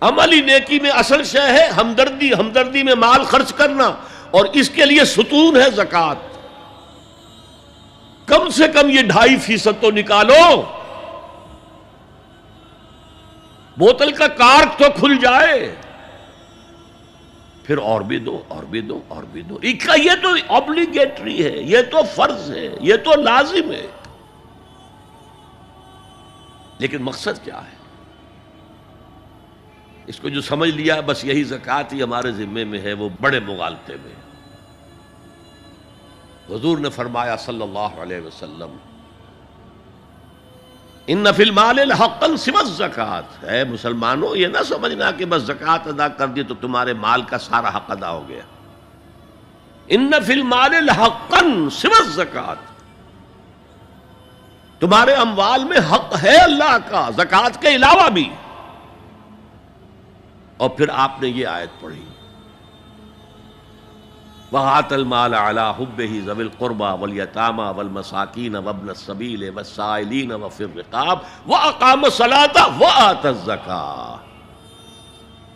عملی نیکی میں اصل شے ہے ہمدردی، ہمدردی میں مال خرچ کرنا، اور اس کے لیے ستون ہے زکوٰۃ۔ کم سے کم یہ 2.5% تو نکالو، بوتل کا کارک تو کھل جائے، پھر اور بھی دو، اور بھی دو، اور بھی دو۔ یہ تو obligatory ہے، یہ تو فرض ہے، یہ تو لازم ہے۔ لیکن مقصد کیا ہے؟ اس کو جو سمجھ لیا بس یہی زکوٰۃ ہی ہمارے ذمے میں ہے، وہ بڑے مغالطے میں۔ حضور نے فرمایا صلی اللہ علیہ وسلم، ان فی المال حقا سوى الزکوٰۃ، اے مسلمانوں یہ نہ سمجھنا کہ بس زکوٰۃ ادا کر دی تو تمہارے مال کا سارا حق ادا ہو گیا۔ ان فی المال حقا سوى الزکوٰۃ، تمہارے اموال میں حق ہے اللہ کا زکوٰۃ کے علاوہ بھی۔ اور پھر آپ نے یہ آیت پڑھی، وَآتَى الْمَالَ عَلَىٰ حُبِّهِ ذَوِي الْقُرْبَىٰ وَالْيَتَامَىٰ وَالْمَسَاكِينَ وَابْنَ السَّبِيلِ وَالسَّائِلِينَ وَفِي الرِّقَابِ وَأَقَامَ الصَّلَاةَ وَآتَى الزَّكَاةَ۔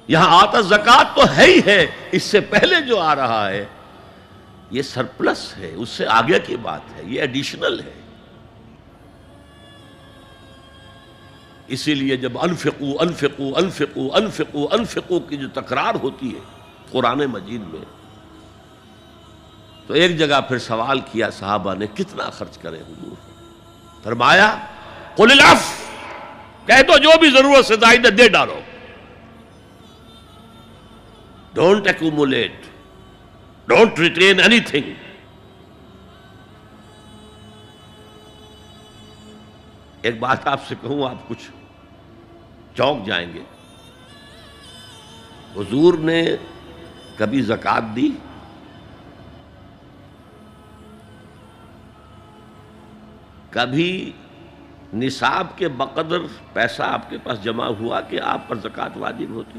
یہاں آتا زکوٰۃ تو ہے ہی ہے، اس سے پہلے جو آ رہا ہے یہ سرپلس ہے، اس سے آگے کی بات ہے، یہ ایڈیشنل ہے۔ اسی لیے جب انفقوا انفقوا انفقوا انفقوا انفقوا کی جو تکرار ہوتی ہے قرآن مجید میں، تو ایک جگہ پھر سوال کیا صحابہ نے، کتنا خرچ کریں حضور؟ فرمایا قل العفو، کہہ دو جو بھی ضرورت سے زائد دے ڈالو، don't accumulate, don't retain any thing. ایک بات آپ سے کہوں، آپ کچھ چونک جائیں گے، حضور نے کبھی زکوٰۃ دی؟ کبھی نصاب کے بقدر پیسہ آپ کے پاس جمع ہوا کہ آپ پر زکوٰۃ واجب ہوتی؟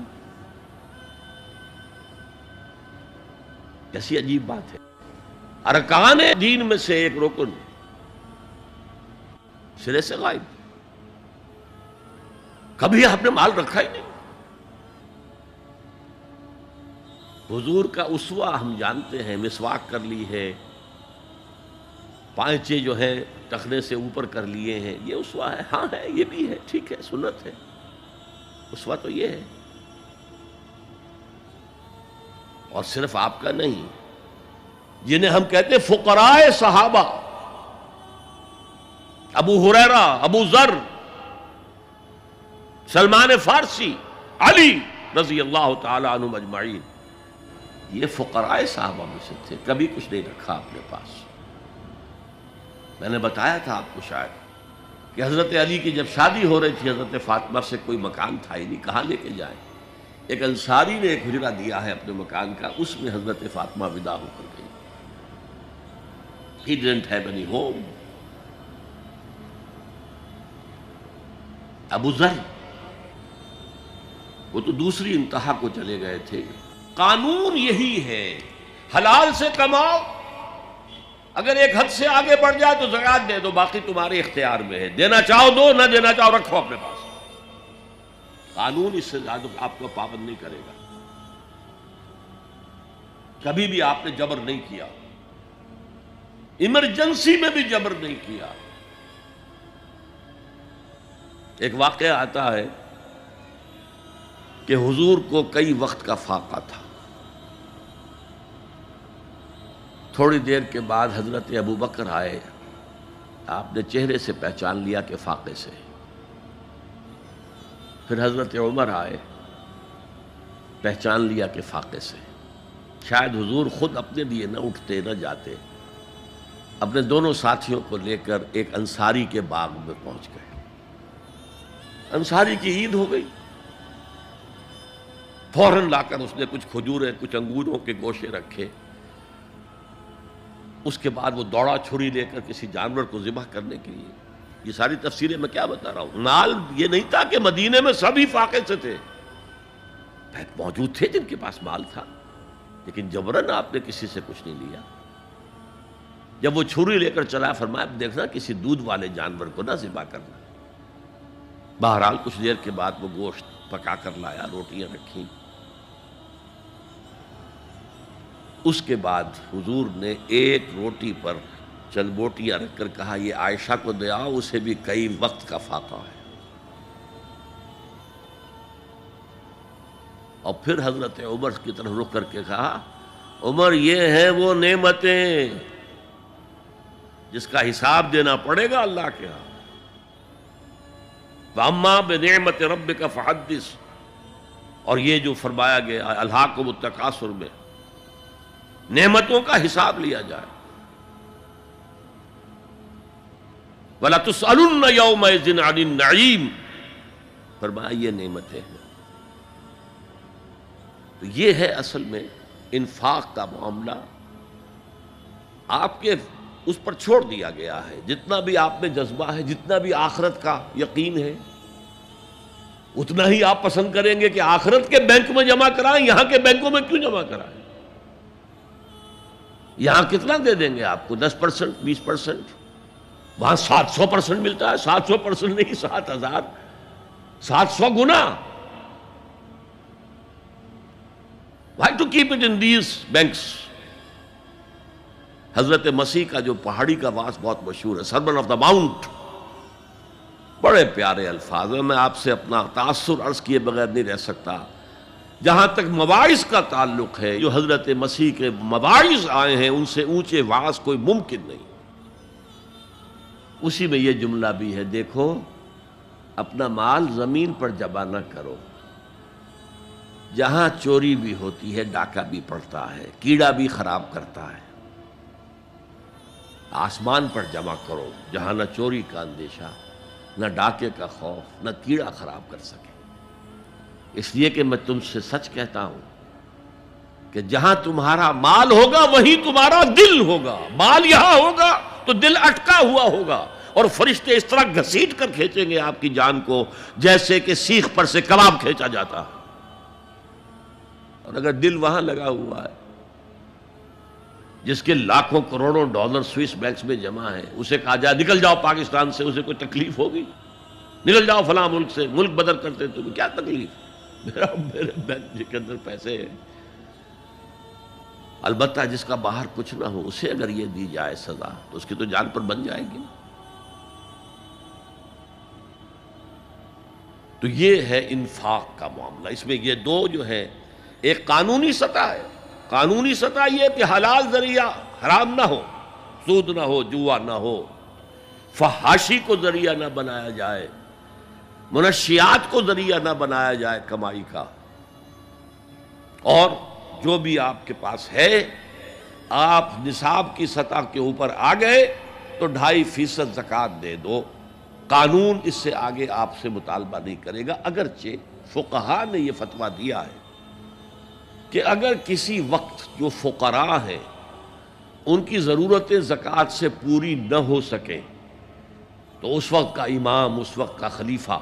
کیسی عجیب بات ہے۔ ارکان دین میں سے ایک رکن سرے سے غائب، کبھی آپ نے مال رکھا ہی نہیں۔ حضور کا اسوہ ہم جانتے ہیں، مسواک کر لی ہے، پائچے جو ہے ٹخنے سے اوپر کر لیے ہیں، یہ اسوہ ہے؟ ہاں ہے، یہ بھی ہے، ٹھیک ہے، سنت ہے، اسوہ تو یہ ہے۔ اور صرف آپ کا نہیں، جنہیں ہم کہتے ہیں فقراء صحابہ، ابو ہریرہ، ابو ذر، سلمان فارسی، علی رضی اللہ تعالی عنہم اجمعین، یہ فقراء صحابہ میں سے تھے، کبھی کچھ نہیں رکھا اپنے پاس۔ میں نے بتایا تھا آپ کو شاید کہ حضرت علی کی جب شادی ہو رہی تھی حضرت فاطمہ سے، کوئی مکان تھا ہی نہیں، کہاں لے کے جائیں؟ ایک انصاری نے ایک حجرہ دیا ہے اپنے مکان کا، اس میں حضرت فاطمہ ودا ہو کر گئی۔ He didn't have any home۔ ابو ذر وہ تو دوسری انتہا کو چلے گئے تھے۔ قانون یہی ہے، حلال سے کماؤ، اگر ایک حد سے آگے بڑھ جائے تو زکوٰۃ دے دو، باقی تمہارے اختیار میں ہے، دینا چاہو دو، نہ دینا چاہو رکھو اپنے پاس۔ قانون اس سے زیادہ آپ کو پابند نہیں کرے گا۔ کبھی بھی آپ نے جبر نہیں کیا، ایمرجنسی میں بھی جبر نہیں کیا۔ ایک واقعہ آتا ہے کہ حضور کو کئی وقت کا فاقہ تھا، تھوڑی دیر کے بعد حضرت ابو بکر آئے، آپ نے چہرے سے پہچان لیا کہ فاقے سے۔ پھر حضرت عمر آئے، پہچان لیا کہ فاقے سے۔ شاید حضور خود اپنے لیے نہ اٹھتے نہ جاتے، اپنے دونوں ساتھیوں کو لے کر ایک انصاری کے باغ میں پہنچ گئے۔ انصاری کی عید ہو گئی، فوراً لا کر اس نے کچھ کھجوریں، کچھ انگوروں کے گوشے رکھے۔ اس کے بعد وہ دوڑا چھری لے کر کسی جانور کو ذبح کرنے کے لیے۔ یہ ساری تفسیریں میں کیا بتا رہا ہوں؟ مال یہ نہیں تھا کہ مدینے میں سبھی فاقے سے تھے، موجود تھے جن کے پاس مال تھا، لیکن جبراً آپ نے کسی سے کچھ نہیں لیا۔ جب وہ چھری لے کر چلا، فرمایا دیکھنا کسی دودھ والے جانور کو نہ ذبح کرنا۔ بہرحال کچھ دیر کے بعد وہ گوشت پکا کر لایا، روٹیاں رکھیں۔ اس کے بعد حضور نے ایک روٹی پر چند بوٹیاں رکھ کر کہا یہ عائشہ کو دے آؤ، اسے بھی کئی وقت کا فاقہ ہے۔ اور پھر حضرت عمر کی طرف رخ کر کے کہا عمر یہ ہیں وہ نعمتیں جس کا حساب دینا پڑے گا اللہ کے ہاں۔ وَأَمَّا بِنِعْمَةِ رَبِّكَ فَحَدِّثْ، اور یہ جو فرمایا گیا الہاکم التکاثر میں نعمتوں کا حساب لیا جائے۔ وَلَتُسْأَلُنَّ يَوْمَئِذٍ عَنِ النَّعِيمِ، فرمایا یہ نعمتیں ہیں۔ تو یہ ہے اصل میں انفاق کا معاملہ، آپ کے اس پر چھوڑ دیا گیا ہے۔ جتنا بھی آپ میں جذبہ ہے، جتنا بھی آخرت کا یقین ہے، اتنا ہی آپ پسند کریں گے کہ آخرت کے بینک میں جمع کرائیں، یہاں کے بینکوں میں کیوں جمع کرائیں؟ یہاں کتنا دے دیں گے آپ کو؟ 10%، 20%؟ وہاں 700% ملتا ہے۔ 700% نہیں، 7000، 700 گنا۔ Why to keep it in these banks؟ حضرت مسیح کا جو پہاڑی کا واس بہت مشہور ہے، سرمن آف دا ماؤنٹ، بڑے پیارے الفاظ ہیں۔ میں آپ سے اپنا تاثر عرض کیے بغیر نہیں رہ سکتا۔ جہاں تک مواعظ کا تعلق ہے، جو حضرت مسیح کے مواعظ آئے ہیں ان سے اونچے واعظ کوئی ممکن نہیں۔ اسی میں یہ جملہ بھی ہے، دیکھو اپنا مال زمین پر جمع نہ کرو، جہاں چوری بھی ہوتی ہے ڈاکہ بھی پڑتا ہے، کیڑا بھی خراب کرتا ہے۔ آسمان پر جمع کرو جہاں نہ چوری کا اندیشہ، نہ ڈاکے کا خوف، نہ کیڑا خراب کر سکے۔ اس لیے کہ میں تم سے سچ کہتا ہوں کہ جہاں تمہارا مال ہوگا وہیں تمہارا دل ہوگا۔ مال یہاں ہوگا تو دل اٹکا ہوا ہوگا، اور فرشتے اس طرح گھسیٹ کر کھینچیں گے آپ کی جان کو جیسے کہ سیخ پر سے کباب کھینچا جاتا ہے۔ اور اگر دل وہاں لگا ہوا ہے جس کے لاکھوں کروڑوں ڈالر سوئس بینکس میں جمع ہے، اسے کہا جائے نکل جاؤ پاکستان سے، اسے کوئی تکلیف ہوگی؟ نکل جاؤ فلاں ملک سے، ملک بدل کرتے تمہیں کیا تکلیف؟ میرے بینک کے اندر پیسے ہیں۔ البتہ جس کا باہر کچھ نہ ہو اسے اگر یہ دی جائے سزا تو اس کی تو جان پر بن جائے گی۔ تو یہ ہے انفاق کا معاملہ۔ اس میں یہ دو جو ہے، ایک قانونی سطح ہے۔ قانونی سطح یہ کہ حلال ذریعہ حرام نہ ہو، سود نہ ہو، جوا نہ ہو، فحاشی کو ذریعہ نہ بنایا جائے، منشیات کو ذریعہ نہ بنایا جائے کمائی کا۔ اور جو بھی آپ کے پاس ہے، آپ نصاب کی سطح کے اوپر آ گئے تو 2.5% زکوٰۃ دے دو۔ قانون اس سے آگے آپ سے مطالبہ نہیں کرے گا، اگرچہ فقہاء نے یہ فتویٰ دیا ہے کہ اگر کسی وقت جو فقراء ہیں ان کی ضرورتیں زکوٰۃ سے پوری نہ ہو سکیں تو اس وقت کا امام، اس وقت کا خلیفہ،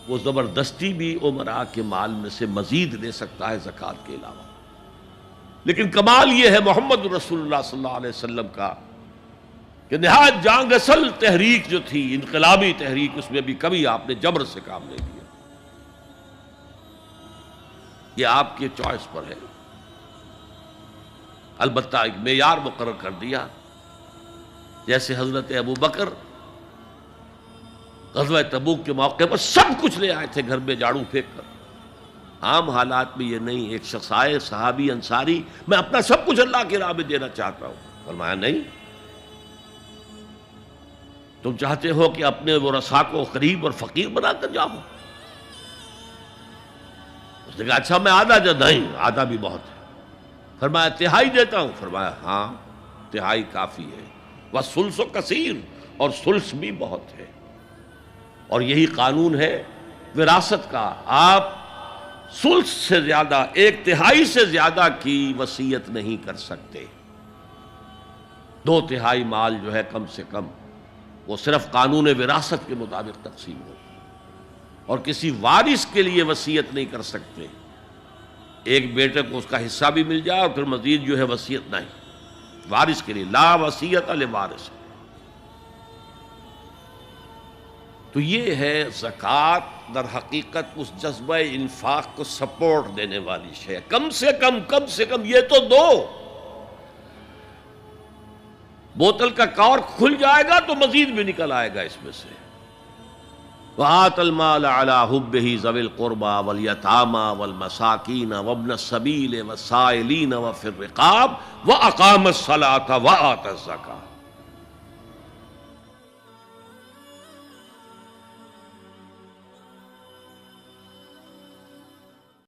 وہ زبردستی بھی امراء کے مال میں سے مزید لے سکتا ہے زکوٰۃ کے علاوہ۔ لیکن کمال یہ ہے محمد رسول اللہ صلی اللہ علیہ وسلم کا کہ نہایت جان گسل تحریک جو تھی، انقلابی تحریک، اس میں بھی کبھی آپ نے جبر سے کام نہیں لیا۔ یہ آپ کے چوائس پر ہے۔ البتہ ایک معیار مقرر کر دیا، جیسے حضرت ابو بکر غزوہ تبوک کے موقع پر سب کچھ لے آئے تھے گھر میں جھاڑو پھینک کر۔ عام حالات میں یہ نہیں، ایک شخص آئے صحابی انصاری، میں اپنا سب کچھ اللہ کی راہ میں دینا چاہتا ہوں، فرمایا نہیں، تم چاہتے ہو کہ اپنے ورثاء کو قریب اور فقیر بنا کر جاؤ؟ اس نے کہا اچھا میں آدھا نہیں، آدھا بھی بہت ہے۔ فرمایا تہائی دیتا ہوں؟ فرمایا ہاں تہائی کافی ہے۔ وَالثُلُثُ کثیر، اور ثلث بھی بہت ہے۔ اور یہی قانون ہے وراثت کا، آپ ثلث سے زیادہ، 1/3 سے زیادہ کی وصیت نہیں کر سکتے۔ 2/3 مال جو ہے کم سے کم وہ صرف قانون وراثت کے مطابق تقسیم ہو، اور کسی وارث کے لیے وصیت نہیں کر سکتے۔ ایک بیٹے کو اس کا حصہ بھی مل جائے اور پھر مزید جو ہے وصیت نہیں، وارث کے لیے لا وصیت لوارث۔ تو یہ ہے زکوٰۃ در حقیقت اس جذبہ انفاق کو سپورٹ دینے والی شے، کم سے کم یہ تو دو۔ بوتل کا کارک کھل جائے گا تو مزید بھی نکل آئے گا اس میں سے۔ وآت المال على حبه ذوي القربى واليتامى والمساكين وابن السبيل والسائلين وفي الرقاب وأقام الصلاة وآتى الزكاة۔